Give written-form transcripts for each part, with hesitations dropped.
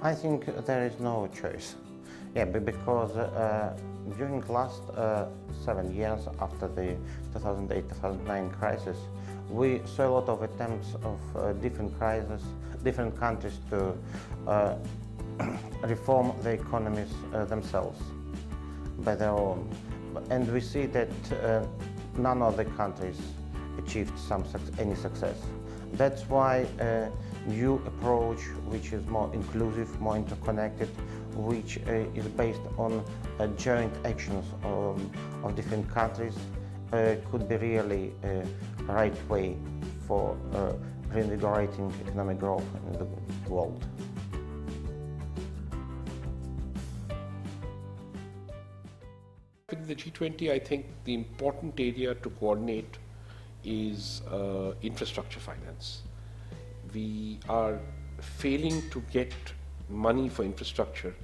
I think there is no choice. Yeah, because during the last 7 years after the 2008-2009 crisis, we saw a lot of attempts of different countries to reform the economies themselves by their own. And we see that none of the countries achieved any success. That's why a new approach, which is more inclusive, more interconnected, which is based on joint actions of different countries, could be really a right way for reinvigorating economic growth in the world. With the G20, I think the important area to coordinate is infrastructure finance. We are failing to get money for infrastructure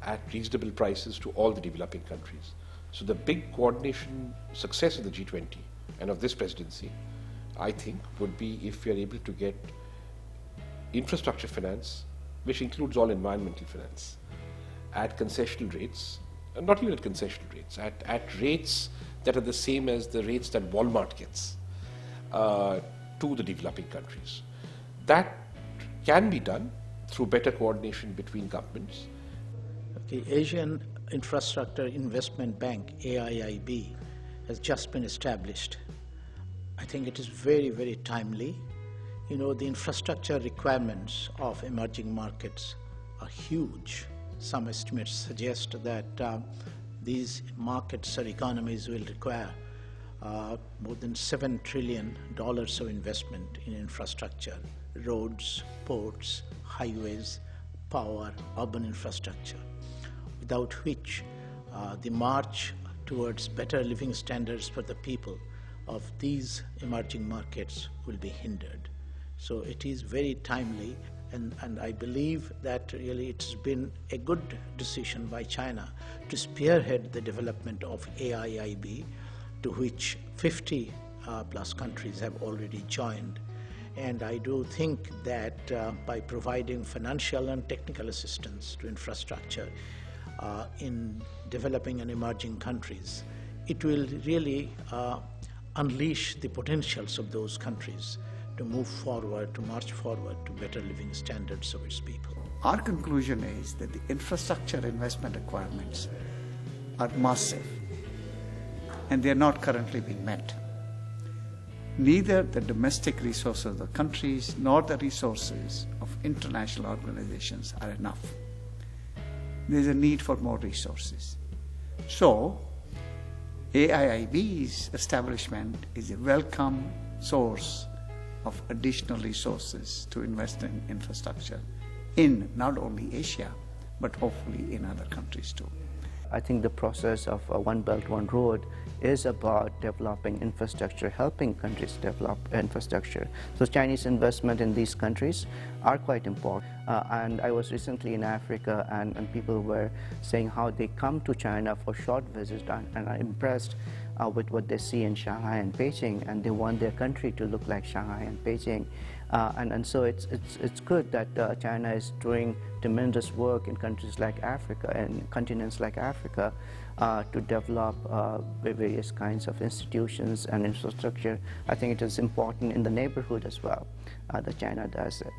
at reasonable prices to all the developing countries. So the big coordination success of the G20 and of this presidency, I think, would be if we are able to get infrastructure finance, which includes all environmental finance, at concessional rates, not even at concessional rates, at rates that are the same as the rates that Walmart gets to the developing countries. That can be done through better coordination between governments. The Asian Infrastructure Investment Bank, AIIB, has just been established. I think it is very, very timely. You know, the infrastructure requirements of emerging markets are huge. Some estimates suggest that these markets or economies will require more than $7 trillion of investment in infrastructure, roads, ports, highways, power, urban infrastructure, without which the march towards better living standards for the people of these emerging markets will be hindered. So it is very timely, and I believe that really it's been a good decision by China to spearhead the development of AIIB, to which 50 plus countries have already joined. And I do think that by providing financial and technical assistance to infrastructure in developing and emerging countries, it will really unleash the potentials of those countries to move forward, to march forward to better living standards of its people. Our conclusion is that the infrastructure investment requirements are massive, and they are not currently being met. Neither the domestic resources of the countries nor the resources of international organizations are enough. There is a need for more resources. So, AIIB's establishment is a welcome source of additional resources to invest in infrastructure in not only Asia, but hopefully in other countries too. I think the process of One Belt, One Road is about developing infrastructure, helping countries develop infrastructure. So Chinese investment in these countries are quite important. And I was recently in Africa, and people were saying how they come to China for short visits and are impressed with what they see in Shanghai and Beijing, and they want their country to look like Shanghai and Beijing. And so it's good that China is doing tremendous work in countries like Africa and continents like Africa to develop various kinds of institutions and infrastructure. I think it is important in the neighborhood as well that China does it.